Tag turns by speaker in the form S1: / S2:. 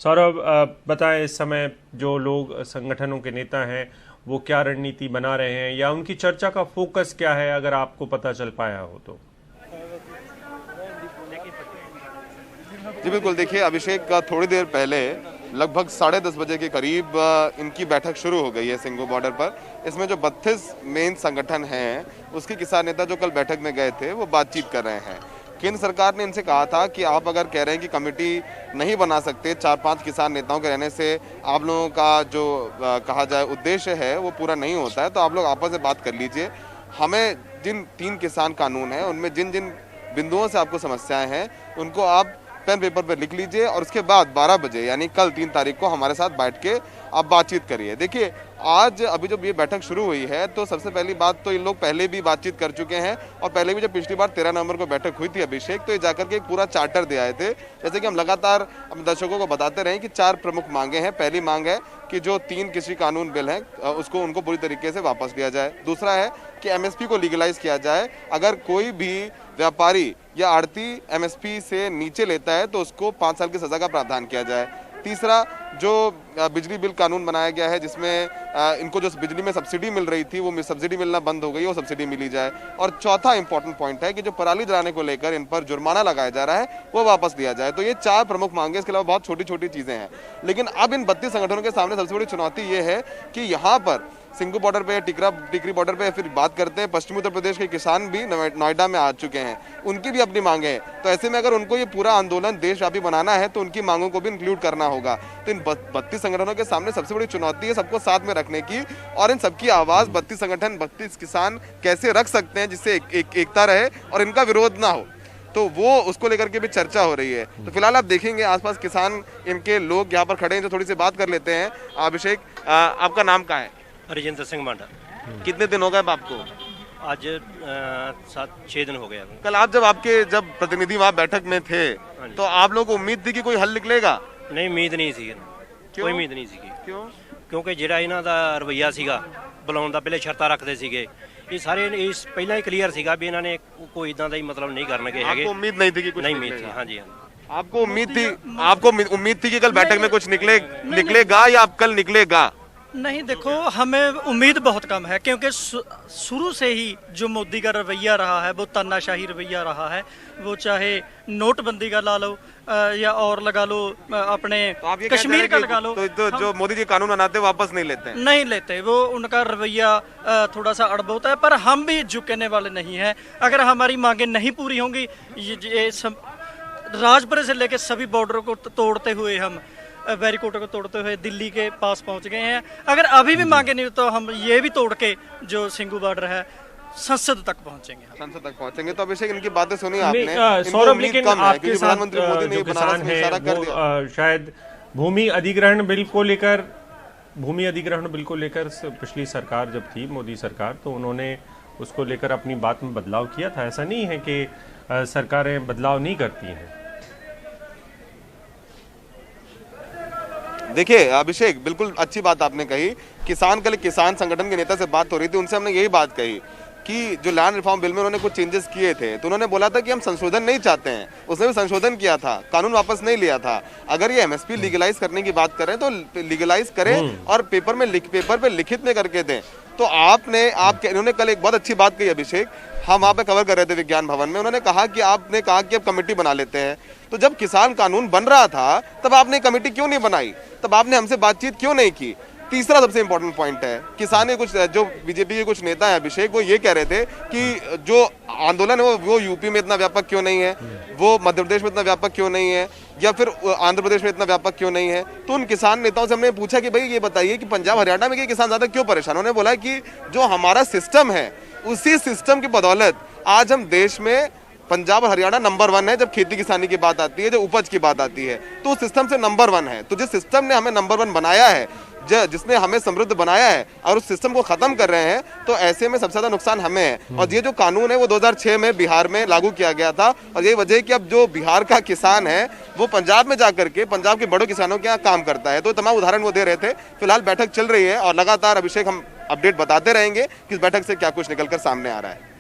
S1: सौरभ, बताएं इस समय जो लोग संगठनों के नेता हैं वो क्या रणनीति बना रहे हैं या उनकी चर्चा का फोकस क्या है, अगर आपको पता चल पाया हो तो।
S2: जी बिल्कुल, देखिए अभिषेक का थोड़ी देर पहले लगभग 10:30 बजे के करीब इनकी बैठक शुरू हो गई है सिंघू बॉर्डर पर। इसमें जो 32 मेन संगठन हैं उसके किसान नेता जो कल बैठक में गए थे वो बातचीत कर रहे हैं। केंद्र सरकार ने इनसे कहा था कि आप अगर कह रहे हैं कि कमेटी नहीं बना सकते, 4-5 किसान नेताओं के रहने से आप लोगों का जो कहा जाए उद्देश्य है वो पूरा नहीं होता है, तो आप लोग आपस में बात कर लीजिए। हमें जिन 3 किसान कानून हैं उनमें जिन जिन बिंदुओं से आपको समस्याएं हैं उनको आप पेन पेपर पर लिख लीजिए और उसके बाद 12 बजे यानी कल 3 तारीख को हमारे साथ बैठ के आप बातचीत करिए। देखिए आज अभी जब ये बैठक शुरू हुई है तो सबसे पहली बात तो इन लोग पहले भी बातचीत कर चुके हैं और पहले भी जब पिछली बार 13 नवंबर को बैठक हुई थी अभिषेक, तो ये जाकर के एक पूरा चार्टर दे आए थे। जैसे कि हम लगातार अपने दर्शकों को बताते रहे कि 4 प्रमुख मांगे हैं। पहली मांग है कि जो 3 कृषि कानून बिल हैं उसको उनको पूरी तरीके से वापस लिया जाए। दूसरा है कि एमएसपी को लीगलाइज किया जाए। अगर कोई भी व्यापारी या आड़ती एमएसपी से नीचे लेता है तो उसको 5 साल की सजा का प्रावधान किया जाए। तीसरा, जो बिजली बिल कानून बनाया गया है जिसमें इनको जो बिजली में सब्सिडी मिल रही थी वो सब्सिडी मिलना बंद हो गई, वो सब्सिडी मिली जाए। और चौथा इंपॉर्टेंट पॉइंट है कि जो पराली जलाने को लेकर इन पर जुर्माना लगाया जा रहा है वो वापस लिया जाए। तो ये 4 प्रमुख मांगे, इसके अलावा बहुत छोटी छोटी चीजें हैं। लेकिन अब इन 32 संगठनों के सामने सबसे बड़ी चुनौती ये है कि यहाँ पर सिंघू बॉर्डर पे, टिकरी बॉर्डर पे फिर बात करते हैं, पश्चिमी उत्तर प्रदेश के किसान भी नोएडा में आ चुके हैं, उनकी भी अपनी मांगे हैं। तो ऐसे में अगर उनको ये पूरा आंदोलन देशव्यापी बनाना है तो उनकी मांगों को भी इंक्लूड करना होगा। तो इन 32 संगठनों के सामने सबसे बड़ी चुनौती है सबको साथ में रखने की, और इन सबकी आवाज 32 संगठन 32 किसान कैसे रख सकते हैं जिससे एकता रहे और इनका विरोध ना हो, तो वो उसको लेकर के भी चर्चा हो रही है। तो फिलहाल आप देखेंगे आसपास किसान इनके लोग यहाँ पर खड़े हैं, जो थोड़ी सी बात कर लेते हैं। अभिषेक, आपका नाम क्या है?
S3: राजेंद्र सिंह मांडा।
S2: कितने दिन हो गए आपको?
S3: आज 7-6 दिन हो गया।
S2: कल आप जब प्रतिनिधि वहाँ बैठक में थे तो आप लोगों को उम्मीद थी कि कोई हल निकलेगा?
S3: नहीं, उम्मीद नहीं ਸੀ, ਕੋਈ ਉਮੀਦ ਨਹੀਂ ਸੀਗੀ।
S2: ਕਿਉਂ?
S3: ਕਿਉਂਕਿ ਜਿਹੜਾ ਇਹਨਾਂ ਦਾ ਰਵੱਈਆ ਸੀਗਾ ਬੁਲਾਉਣ ਦਾ, ਪਹਿਲੇ ਸ਼ਰਤਾਂ ਰੱਖਦੇ ਸੀਗੇ, ਇਹ ਸਾਰੇ ਇਸ ਪਹਿਲਾਂ ਹੀ ਕਲੀਅਰ ਸੀਗਾ ਵੀ ਇਹਨਾਂ ਨੇ ਕੋਈ ਇਦਾਂ ਦਾ ਹੀ ਮਤਲਬ ਨਹੀਂ ਕਰਨਗੇ ਹੈਗੇ।
S2: आपको उम्मीद नहीं थी कि कुछ
S3: नहीं उम्मीद थी,
S2: निकलेगा?
S3: हाँ जी हाँ।
S2: आपको उम्मीद थी कि कल बैठक में कुछ निकलेगा या अब कल निकलेगा?
S4: नहीं, देखो हमें उम्मीद बहुत कम है क्योंकि शुरू से ही जो मोदी का रवैया रहा है वो तानाशाही रवैया रहा है। वो चाहे नोटबंदी का ला लो या और लगा लो, अपने
S2: तो आप ये
S4: कश्मीर का लगा लो,
S2: तो जो मोदी जी कानून बनाते हैं वापस नहीं लेते हैं?
S4: नहीं लेते। वो उनका रवैया थोड़ा सा अड़ब होता है, पर हम भी झुकने वाले नहीं हैं। अगर हमारी मांगें नहीं पूरी होंगी, ये राजपुर से लेकर सभी बॉर्डर को तोड़ते हुए हम बैरिकोड को तोड़ते हुए दिल्ली के पास पहुंच गए हैं। अगर अभी भी मांगे नहीं तो हम ये भी तोड़ के जो सिंघू बॉर्डर है संसद तक पहुंचेंगे।
S2: संसद तक पहुंचेंगे। तो अभिषेक, इनकी बातें सुनी आपने?
S1: सौरभ, लेकिन आपके साथ
S2: प्रधानमंत्री मोदी ने
S1: जो
S2: बनारस
S1: किसान
S2: में इशारा
S1: है
S2: कर
S1: वो
S2: दिया।
S1: शायद भूमि अधिग्रहण बिल को लेकर पिछली सरकार जब थी, मोदी सरकार, तो उन्होंने उसको लेकर अपनी बात में बदलाव किया था। ऐसा नहीं है कि सरकारें बदलाव नहीं करती हैं।
S2: देखिए अभिषेक, बिल्कुल अच्छी बात आपने कही। किसान संगठन के नेता से बात हो रही थी, उनसे हमने यही बात कही कि जो लैंड रिफॉर्म बिल में उन्होंने कुछ चेंजेस किए थे तो उन्होंने बोला था कि हम संशोधन नहीं चाहते हैं। उसने भी संशोधन किया था, कानून वापस नहीं लिया था। अगर ये एमएसपी लीगलाइज करने की बात करें तो लीगलाइज करें और पेपर पे लिखित में करके दें। तो इन्होंने कल एक बहुत अच्छी बात कही अभिषेक, हम वहाँ पे कवर कर रहे थे विज्ञान भवन में। उन्होंने कहा कि आपने कहा कि अब कमेटी बना लेते हैं, तो जब किसान कानून बन रहा था तब आपने कमेटी क्यों नहीं बनाई? तब आपने हमसे बातचीत क्यों नहीं की? तीसरा सबसे इंपॉर्टेंट पॉइंट है, किसान के कुछ जो बीजेपी के कुछ नेता हैं अभिषेक, वो ये कह रहे थे कि जो आंदोलन है वो यूपी में इतना व्यापक क्यों नहीं है, वो मध्य प्रदेश में इतना व्यापक क्यों नहीं है, या फिर आंध्र प्रदेश में इतना व्यापक क्यों नहीं है। तो उन किसान नेताओं से हमने पूछा कि भाई ये बताइए कि पंजाब हरियाणा में के किसान ज्यादा क्यों परेशान? उन्होंने बोला कि जो हमारा सिस्टम है उसी सिस्टम की बदौलत आज हम देश में पंजाब और हरियाणा नंबर 1 है। जब खेती किसानी की बात आती है, जब उपज की बात आती है, तो उस सिस्टम से नंबर 1 है। तो जिस सिस्टम ने हमें नंबर 1 बनाया है, जिसने हमें समृद्ध बनाया है, और उस सिस्टम को खत्म कर रहे हैं, तो ऐसे में सबसे ज्यादा नुकसान हमें है। और ये जो कानून है वो 2006 में बिहार में लागू किया गया था, और यही वजह है कि अब जो बिहार का किसान है वो पंजाब में जाकर के पंजाब के बड़ों किसानों के यहाँ काम करता है। तो तमाम उदाहरण वो दे रहे थे। फिलहाल बैठक चल रही है और लगातार अभिषेक हम अपडेट बताते रहेंगे कि इस बैठक से क्या कुछ निकलकर सामने आ रहा है।